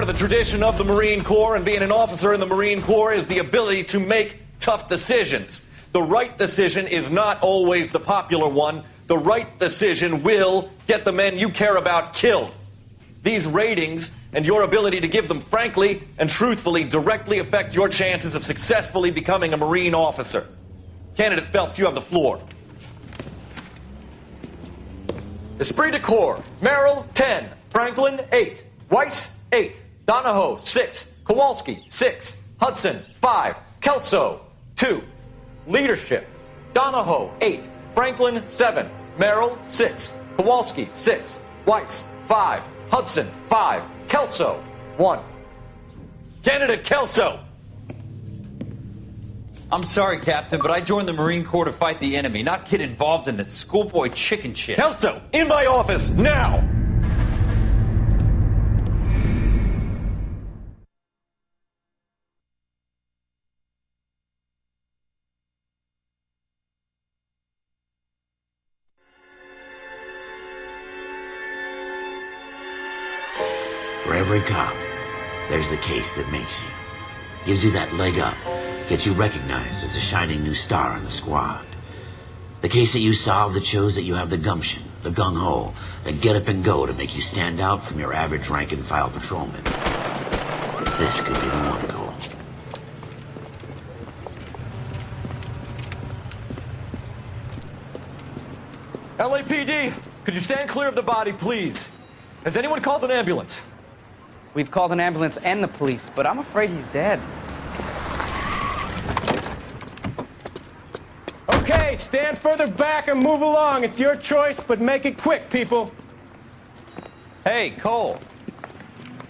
part of the tradition of the Marine Corps, and being an officer in the Marine Corps is the ability to make tough decisions. The right decision is not always the popular one. The right decision will get the men you care about killed. These ratings and your ability to give them frankly and truthfully directly affect your chances of successfully becoming a Marine officer. Candidate Phelps, you have the floor. Esprit de Corps, Merrill, 10. Franklin, 8. Weiss, 8. Donahoe, 6. Kowalski, 6. Hudson, 5. Kelso, 2. Leadership, Donahoe, 8. Franklin, 7. Merrill, 6. Kowalski, 6. Weiss, 5. Hudson, 5. Kelso, 1. Candidate Kelso. I'm sorry, Captain, but I joined the Marine Corps to fight the enemy, not get involved in the schoolboy chicken shit. Kelso, in my office, now! For every cop, there's the case that makes you. Gives you that leg up. Gets you recognized as a shining new star in the squad. The case that you solve that shows that you have the gumption, the gung-ho, the get up and go to make you stand out from your average rank-and-file patrolman. This could be the one, Cole. LAPD, could you stand clear of the body, please? Has anyone called an ambulance? We've called an ambulance and the police, but I'm afraid he's dead. Okay, stand further back and move along. It's your choice, but make it quick, people. Hey, Cole.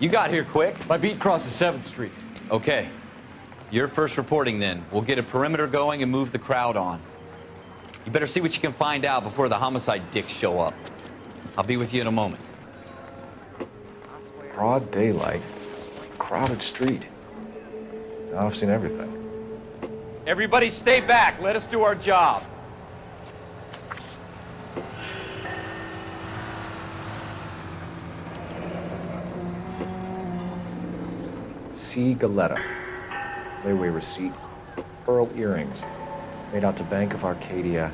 You got here quick. My beat crosses 7th Street. Okay. You're first reporting then. We'll get a perimeter going and move the crowd on. You better see what you can find out before the homicide dicks show up. I'll be with you in a moment. Broad daylight, crowded street. Now I've seen everything. Everybody stay back. Let us do our job. C. Galetta. Layaway receipt. Pearl earrings. Made out to Bank of Arcadia.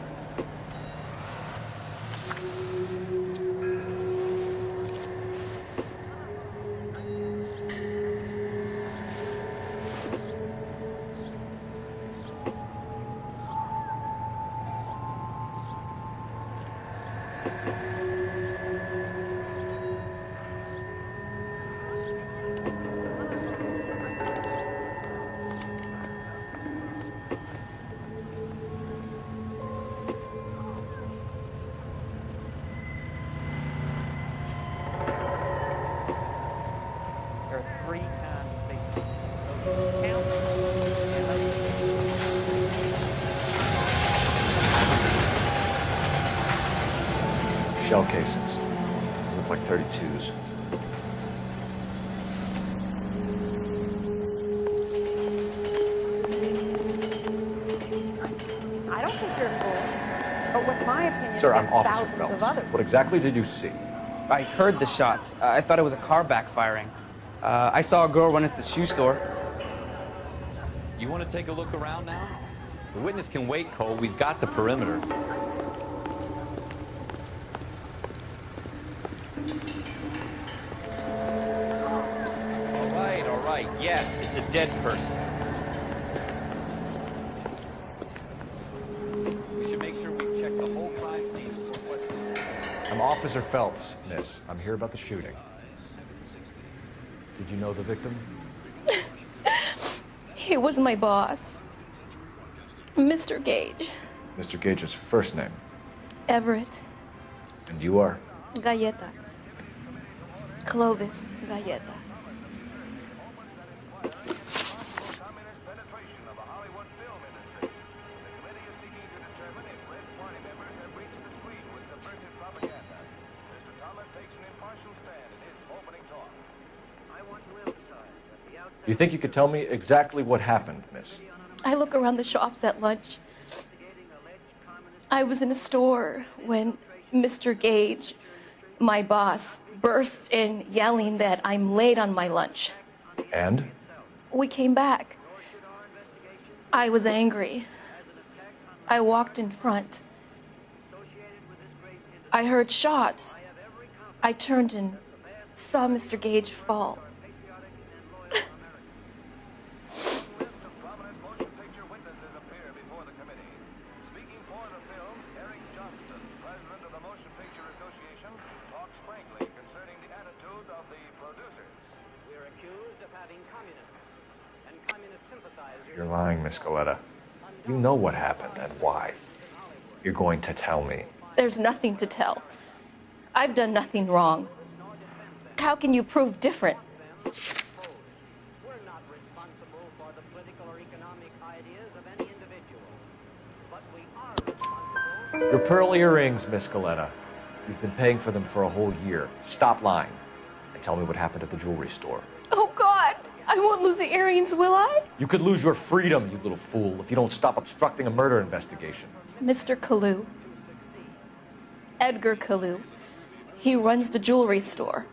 Shell casings. These look like 32s. I don't think you're full. But what's my opinion? Sir, I'm against Officer thousands Phelps. of others? What exactly did you see? I heard the shots. I thought it was a car backfiring. I saw a girl run into the shoe store. You want to take a look around now? The witness can wait, Cole. We've got the perimeter. All right. Yes, it's a dead person. We should make sure we've checked the whole crime scene before what... I'm Officer Phelps, miss. I'm here about the shooting. Did you know the victim? He was my boss, Mr. Gage. Mr. Gage's first name. Everett. And you are? Galleta. Clovis Galleta. You think you could tell me exactly what happened, miss? I look around the shops at lunch. I was in a store when Mr. Gage My boss bursts in yelling that I'm late on my lunch. And? We came back. I was angry. I walked in front. I heard shots. I turned and saw Mr. Gage fall. You're lying, Miss Galetta. You know what happened and why. You're going to tell me. There's nothing to tell. I've done nothing wrong. How can you prove different? We're not responsible for the political or economic ideas of any individual, but we are responsible. Your pearl earrings, Miss Galetta. You've been paying for them for a whole year. Stop lying and tell me what happened at the jewelry store. Oh, God! I won't lose the earrings, will I? You could lose your freedom, you little fool, if you don't stop obstructing a murder investigation. Mr. Kalu. Edgar Kalu. He runs the jewelry store.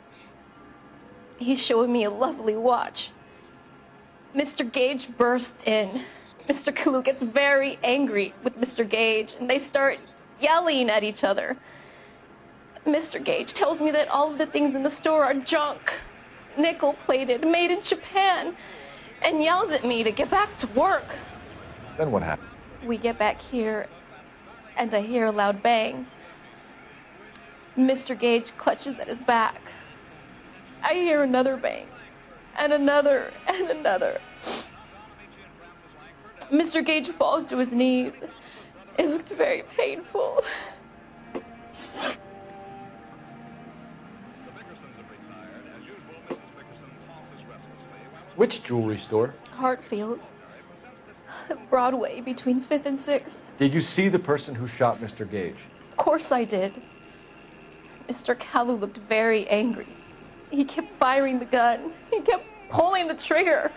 He's showing me a lovely watch. Mr. Gage bursts in. Mr. Kalu gets very angry with Mr. Gage, and they start yelling at each other. Mr. Gage tells me that all of the things in the store are junk, nickel-plated, made in Japan, and yells at me to get back to work. Then what happened? We get back here, and I hear a loud bang. Mr. Gage clutches at his back. I hear another bang, and another, and another. Mr. Gage falls to his knees. It looked very painful. Which jewelry store? Hartfield's. Broadway, between 5th and 6th. Did you see the person who shot Mr. Gage? Of course I did. Mr. Kalu looked very angry. He kept firing the gun. He kept pulling the trigger.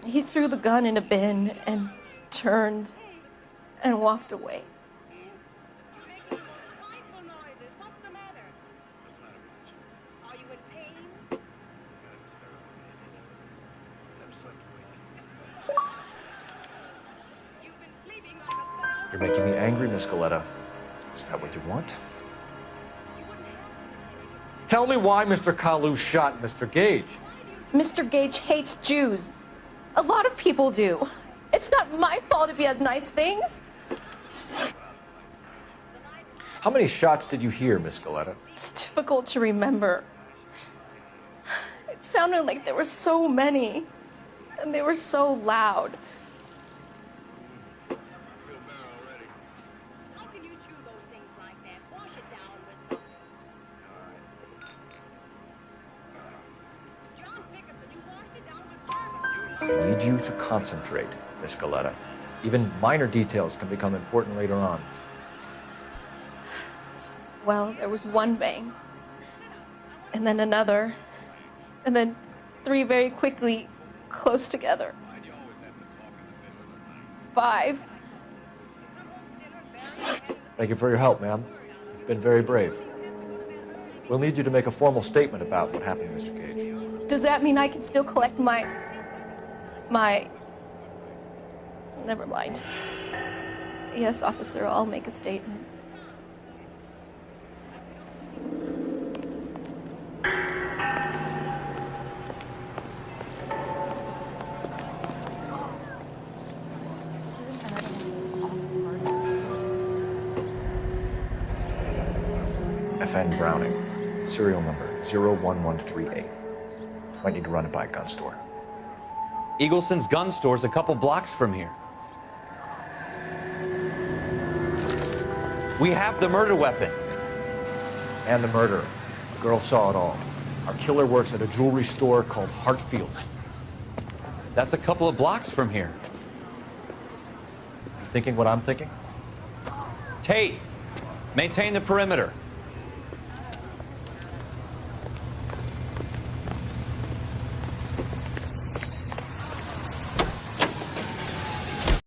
He threw the gun in a bin and turned and walked away. You're making me angry, Miss Galetta. Is that what you want? Tell me why Mr. Kalu shot Mr. Gage. Mr. Gage hates Jews. A lot of people do. It's not my fault if he has nice things. How many shots did you hear, Miss Galetta? It's difficult to remember. It sounded like there were so many, and they were so loud. I need you to concentrate, Miss Galetta. Even minor details can become important later on. Well, there was one bang, and then another, and then 3 very quickly, close together. 5. Thank you for your help, ma'am. You've been very brave. We'll need you to make a formal statement about what happened, Mr. Gage. Does that mean I can still collect my... Never mind. Yes, officer, I'll make a statement. FN Browning, serial number 01138. Might need to run it by a gun store. Eagleson's gun store's a couple blocks from here. We have the murder weapon. And the murderer. The girl saw it all. Our killer works at a jewelry store called Hartfield's. That's a couple of blocks from here. You thinking what I'm thinking? Tate, maintain the perimeter.